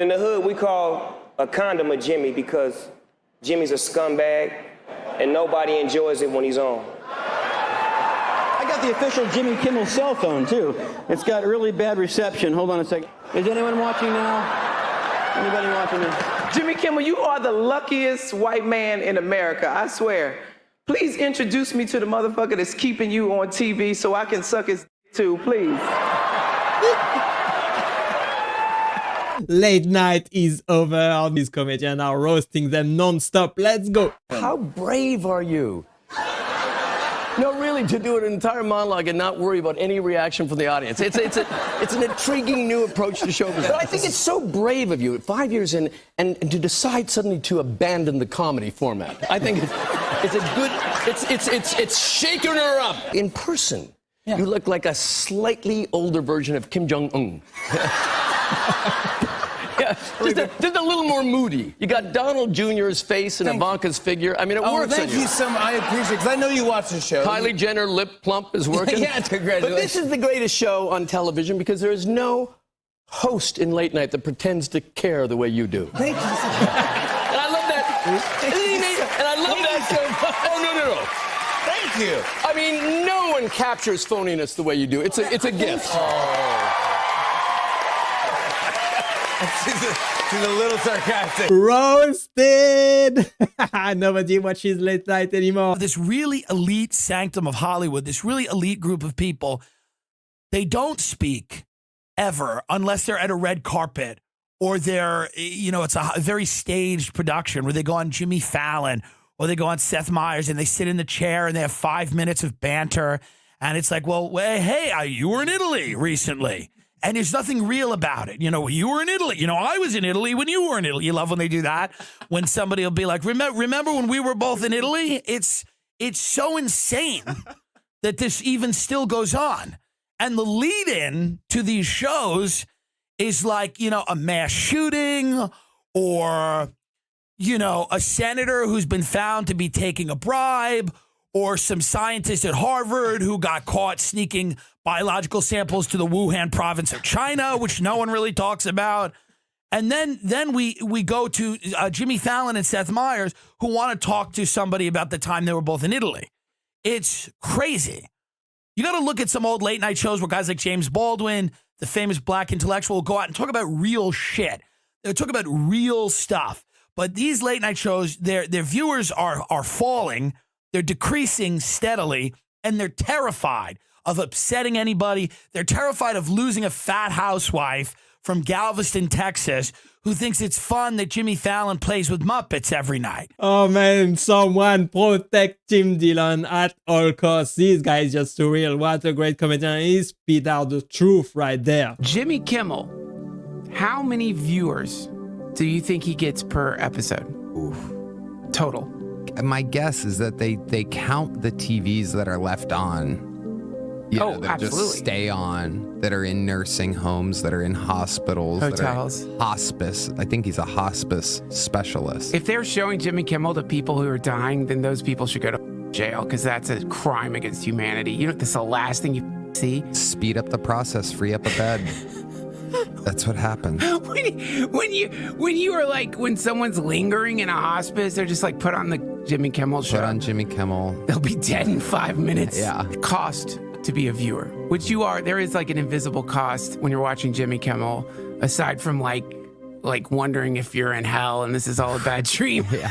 In the hood, we call a condom a Jimmy because Jimmy's a scumbag and nobody enjoys it when he's on. I got the official Jimmy Kimmel cell phone, too. It's got really bad reception. Hold on a second. Is anyone watching now? Anybody watching now? Jimmy Kimmel, you are the luckiest white man in America, I swear. Please introduce me to the motherfucker that's keeping you on TV so I can suck his too, please. Late night is over. These comedians are roasting them non-stop. Let's go. How brave are you? No, really, to do an entire monologue and not worry about any reaction from the audience. It's an intriguing new approach to show business. But I think it's so brave of you, 5 years in, and to decide suddenly to abandon the comedy format. I think it's a good, it's shaking her up. In person, you look like a slightly older version of Kim Jong-un. Yeah, just a little more moody. You got Donald Jr.'s face and Ivanka's figure. I mean, it works on you. Thank you so much. I appreciate it, because I know you watch the show. Kylie Jenner lip plump is working. Yeah, congratulations. But this is the greatest show on television because there is no host in late night that pretends to care the way you do. Thank you so much. And I love that. And I love that. Oh, no. Thank you. I mean, no one captures phoniness the way you do. It's a gift. Oh. She's a little sarcastic. Roasted. Nobody watches late night anymore. This really elite sanctum of Hollywood, this really elite group of people, they don't speak ever unless they're at a red carpet or they're, it's a very staged production where they go on Jimmy Fallon or they go on Seth Meyers and they sit in the chair and they have 5 minutes of banter. And it's like, well, hey, you were in Italy recently. And there's nothing real about it. You were in Italy. I was in Italy when you were in Italy. You love when they do that. When somebody will be like, remember when we were both in Italy? It's so insane that this even still goes on. And the lead-in to these shows is like, a mass shooting or, a senator who's been found to be taking a bribe or some scientist at Harvard who got caught sneaking biological samples to the Wuhan province of China, which no one really talks about. And then we go to Jimmy Fallon and Seth Meyers, who want to talk to somebody about the time they were both in Italy. It's crazy. You got to look at some old late night shows where guys like James Baldwin, the famous black intellectual, will go out and talk about real shit. They'll talk about real stuff. But these late night shows, their viewers are falling. They're decreasing steadily, and they're terrified of upsetting anybody. They're terrified of losing a fat housewife from Galveston, Texas, who thinks it's fun that Jimmy Fallon plays with Muppets every night. Oh man, someone protect Tim Dillon at all costs. This guy is just surreal. What a great comedian. He spit out the truth right there. Jimmy Kimmel, how many viewers do you think he gets per episode? Oof. Total. My guess is that they count the TVs that are left on. That absolutely. Just stay on, that are in nursing homes, that are in hospitals, hotels, that are hospice. I think he's a hospice specialist. If they're showing Jimmy Kimmel to people who are dying, then those people should go to jail because that's a crime against humanity. This is the last thing you see. Speed up the process, free up a bed. That's what happened. When you are like, when someone's lingering in a hospice, they're just like, put on the Jimmy Kimmel show. Put on Jimmy Kimmel. They'll be dead in 5 minutes. Yeah. Cost to be a viewer, which you are. There is like an invisible cost when you're watching Jimmy Kimmel, aside from like wondering if you're in hell and this is all a bad dream. Yeah.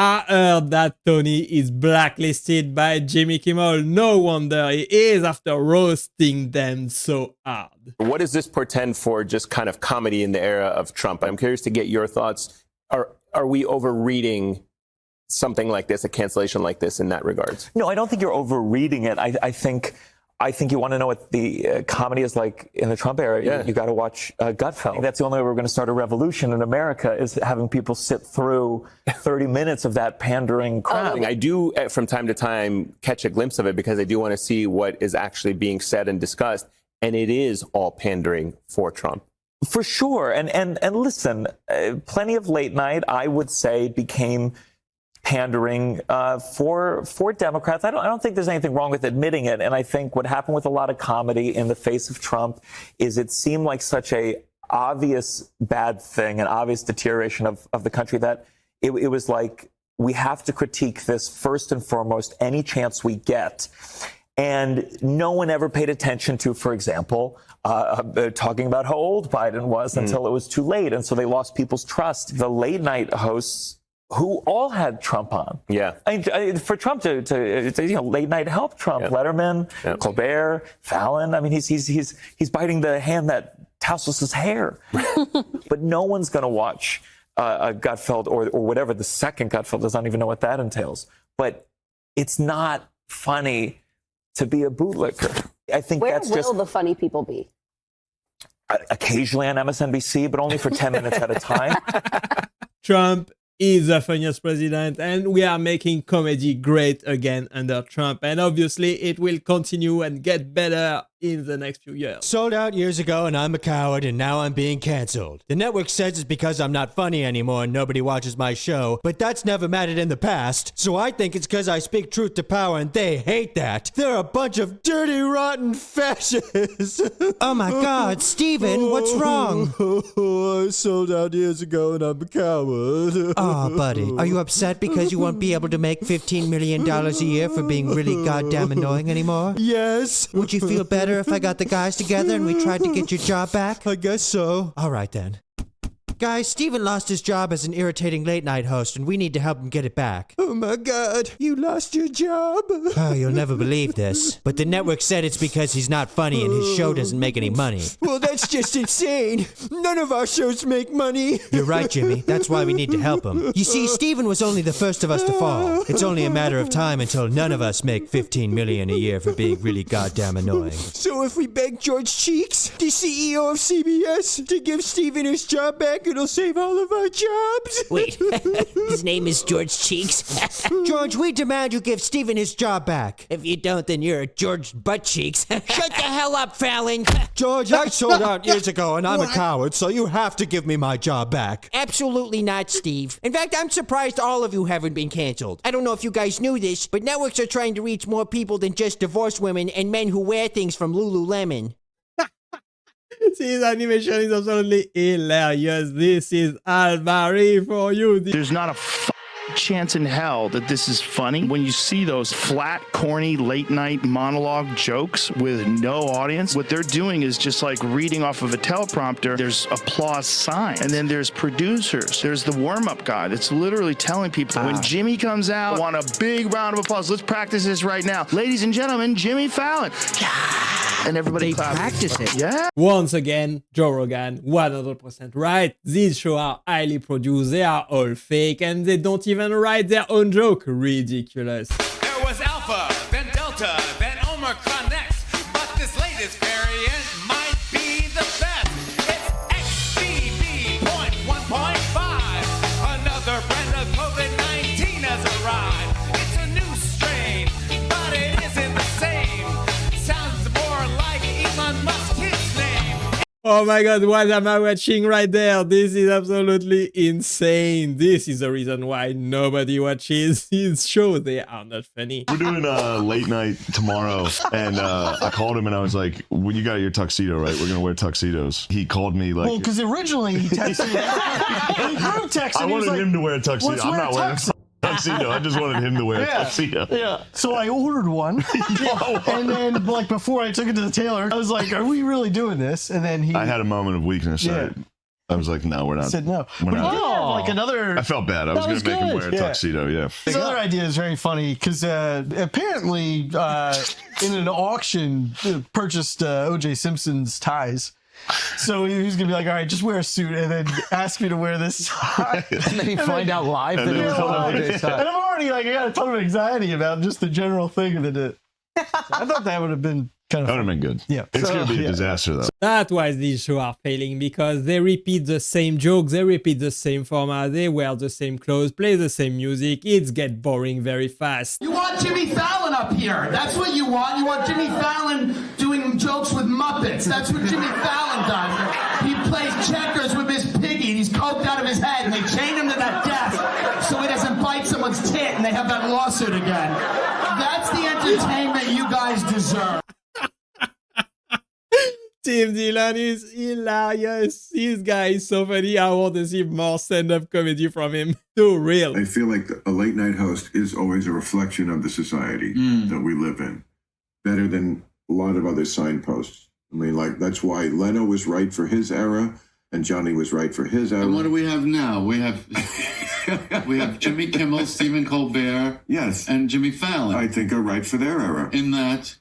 I heard that Tony is blacklisted by Jimmy Kimmel. No wonder he is after roasting them so hard. What does this portend for just kind of comedy in the era of Trump? I'm curious to get your thoughts. Are we overreading something like this, a cancellation like this in that regards? No, I don't think you're overreading it. I think you want to know what the comedy is like in the Trump era. Yeah. You got to watch Gutfeld. That's the only way we're going to start a revolution in America, is having people sit through 30 minutes of that pandering crap. I do, from time to time, catch a glimpse of it because I do want to see what is actually being said and discussed. And it is all pandering for Trump. For sure. And listen, plenty of late night, I would say, became pandering for Democrats. I don't think there's anything wrong with admitting it. And I think what happened with a lot of comedy in the face of Trump is it seemed like such a obvious bad thing, an obvious deterioration of the country, that it was like, we have to critique this first and foremost any chance we get. And no one ever paid attention to, for example, talking about how old Biden was until it was too late. And so they lost people's trust. The late night hosts, who all had Trump on. Yeah. For Trump to late night help Trump, Letterman, Colbert, Fallon. I mean, he's biting the hand that tousles his hair. But no one's going to watch Gutfeld or whatever the second Gutfeld is. I don't even know what that entails. But it's not funny to be a bootlicker. I think Where that's will just the funny people be? Occasionally on MSNBC, but only for 10 minutes at a time. Trump is the funniest president, and we are making comedy great again under Trump. And obviously, it will continue and get better in the next few years. Sold out years ago, and I'm a coward, and now I'm being canceled. The network says it's because I'm not funny anymore and nobody watches my show, but that's never mattered in the past. So I think it's because I speak truth to power, and they hate that. They're a bunch of dirty, rotten fascists. Oh my God, Steven, what's wrong? I sold out years ago, and I'm a coward. Oh, buddy, are you upset because you won't be able to make $15 million a year for being really goddamn annoying anymore? Yes. Would you feel better if I got the guys together and we tried to get your job back? I guess so. All right, then. Guys, Steven lost his job as an irritating late-night host, and we need to help him get it back. Oh my God, you lost your job? Oh, you'll never believe this. But the network said it's because he's not funny and his show doesn't make any money. Well, that's just insane. None of our shows make money. You're right, Jimmy. That's why we need to help him. You see, Steven was only the first of us to fall. It's only a matter of time until none of us make $15 million a year for being really goddamn annoying. So if we beg George Cheeks, the CEO of CBS, to give Steven his job back, it'll save all of our jobs. Wait, his name is George Cheeks? George, we demand you give Steven his job back. If you don't, then you're a George Butt Cheeks. Shut the hell up, Fallon. George, I sold out years ago, and I'm a coward, so you have to give me my job back. Absolutely not, Steve. In fact, I'm surprised all of you haven't been canceled. I don't know if you guys knew this, but networks are trying to reach more people than just divorced women and men who wear things from Lululemon. This animation is absolutely hilarious. This is Alvary for you. There's not a chance in hell that this is funny when you see those flat, corny, late night monologue jokes with no audience. What they're doing is just like reading off of a teleprompter. There's applause sign, and then there's producers. There's the warm-up guy that's literally telling people when Jimmy comes out, I want a big round of applause. Let's practice this right now. Ladies and gentlemen, Jimmy Fallon. Yeah. And everybody practice it. Yeah. Once again, Joe Rogan, 100% right. These shows are highly produced, they are all fake, and they don't even write their own joke. Ridiculous. There was Alpha, then Delta, then Omicron next. But this latest variant might be the best. It's XBB.1.5. Another brand of COVID-19 has arrived. It's a new strain, but it isn't the same. Sounds more like Elon Musk, his name. Oh my God, what am I watching right there? This is absolutely insane. This is the reason why nobody watches his show. They are not funny. We're doing a late night tomorrow, and I called him and I was like, "When you got your tuxedo, right? We're gonna wear tuxedos." He called me like, well, because originally he texted me. He group texted. I wanted him to wear a tuxedo. Let's I'm wear not wearing a tuxedo. I just wanted him to wear a tuxedo. Yeah. So I ordered one, and then like before I took it to the tailor, I was like, "Are we really doing this?" And then I had a moment of weakness. Yeah. I was like, "No, we're not." I said no. We're But not. you did have like another. I felt bad. I was going to make him wear a tuxedo. Yeah. His other idea is very funny because apparently in an auction purchased O.J. Simpson's ties. So he was gonna be like, all right, just wear a suit and then ask me to wear this tie. And then he find out live that it was on OJ's tie. And I'm already like, I got a ton of anxiety about just the general thing of it. I thought that would have been kind of. That would have been good. Yeah. It's going to be a disaster though. That's why these shows are failing, because they repeat the same jokes, they repeat the same format, they wear the same clothes, play the same music. It gets boring very fast. You want Jimmy Fallon up here. That's what you want. You want Jimmy Fallon doing jokes with Muppets. That's what Jimmy Fallon does. He plays checkers with Miss Piggy, and he's coked out of his head, and they chain him to that desk so he doesn't bite someone's tit, and they have that lawsuit again. That's the entertainment you guys deserve. Tim Dillon is hilarious. This guy is so funny. I want to see more stand-up comedy from him. Too real. I feel like a late night host is always a reflection of the society that we live in, better than a lot of other signposts. I mean, like, that's why Leno was right for his era and Johnny was right for his era. And what do we have now? We have we have Jimmy Kimmel, Stephen Colbert, yes, and Jimmy Fallon. I think are right for their era. In that.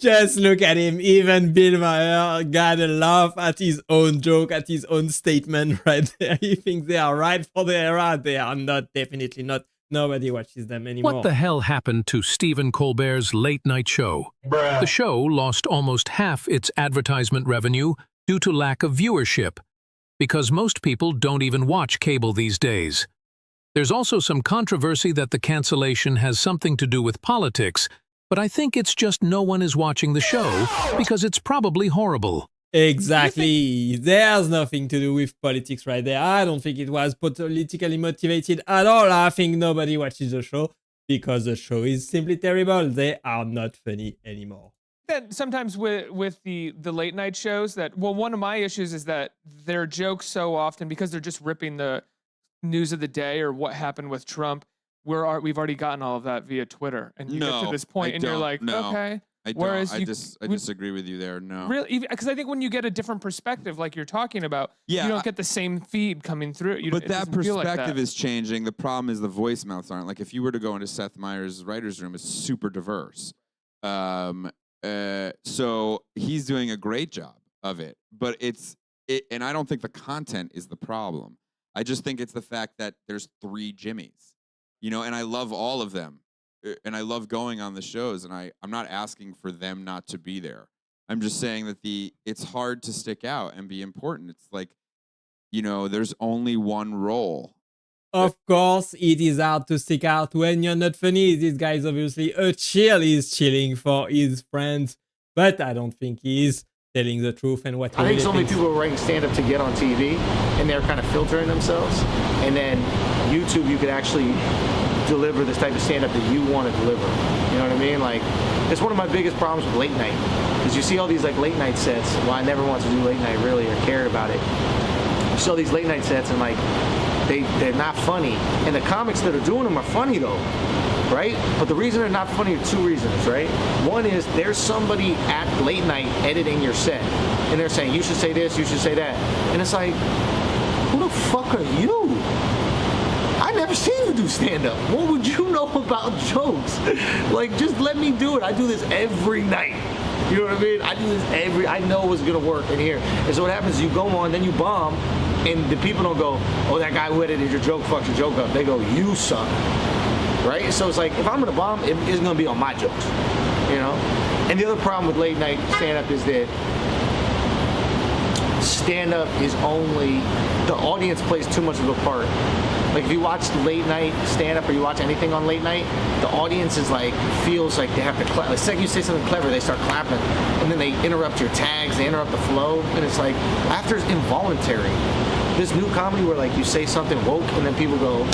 Just look at him. Even Bill Maher got a laugh at his own joke, at his own statement right there. He thinks they are right for the era. They are not, definitely not. Nobody watches them anymore. What the hell happened to Stephen Colbert's late night show? The show lost almost half its advertisement revenue due to lack of viewership, because most people don't even watch cable these days. There's also some controversy that the cancellation has something to do with politics, but I think it's just no one is watching the show because it's probably horrible. Exactly. There's nothing to do with politics right there. I don't think it was politically motivated at all. I think nobody watches the show because the show is simply terrible. They are not funny anymore. That sometimes with the late night shows that, well, one of my issues is that their jokes so often, because they're just ripping the news of the day or what happened with Trump, we've already gotten all of that via Twitter, and you get to this point and you're like, okay. I don't. Whereas I disagree with you there. No. Really, because I think when you get a different perspective, like you're talking about, Yeah, you don't get the same feed coming through. But it that doesn't feel like perspective that. is changing. The problem is the voicemails aren't. Like if you were to go into Seth Meyers' writer's room, it's super diverse. So he's doing a great job of it. But and I don't think the content is the problem. I just think it's the fact that there's 3 Jimmys, you know, and I love all of them. And I love going on the shows, and I'm not asking for them not to be there. I'm just saying that it's hard to stick out and be important. It's like, you know, there's only one role. Of course, it is hard to stick out when you're not funny. This guy is obviously a chill. He's chilling for his friends, but I don't think he's telling the truth and what he I think really so many thinks. people are writing stand-up to get on TV, and they're kind of filtering themselves. And then YouTube, you could actually deliver this type of stand-up that you want to deliver. You know what I mean? Like, it's one of my biggest problems with late night, because you see all these like late night sets. Well, I never wanted to do late night really or cared about it. You see all these late night sets and like they're not funny, and the comics that are doing them are funny though, right? But the reason they're not funny are 2 reasons, right? One is there's somebody at late night editing your set, and they're saying you should say this, you should say that, and it's like, who the fuck are you? I never seen you do stand-up. What would you know about jokes? Like, just let me do it. I do this every night. You know what I mean? I do this I know what's gonna work in here. And so what happens is you go on, then you bomb, and the people don't go, oh, that guy who edited your joke fucked your joke up. They go, you suck. Right? So it's like, if I'm gonna bomb, it isn't gonna be on my jokes. You know? And the other problem with late night stand-up is that stand-up is only, the audience plays too much of a part. Like if you watch late night stand-up or you watch anything on late night, the audience is like, feels like they have to clap. The second you say something clever, they start clapping. And then they interrupt your tags, they interrupt the flow. And it's like, after it's involuntary. This new comedy where like you say something woke and then people go,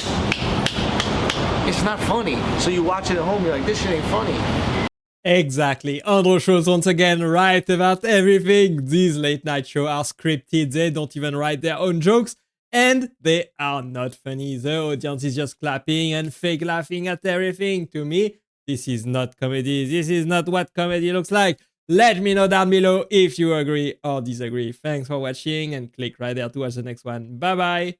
it's not funny. So you watch it at home, you're like, this shit ain't funny. Exactly. Andrew shows once again right about everything. These late night shows are scripted. They don't even write their own jokes. And they are not funny. The audience is just clapping and fake laughing at everything. To me, this is not comedy. This is not what comedy looks like. Let me know down below if you agree or disagree. Thanks for watching, and click right there to watch the next one. Bye bye.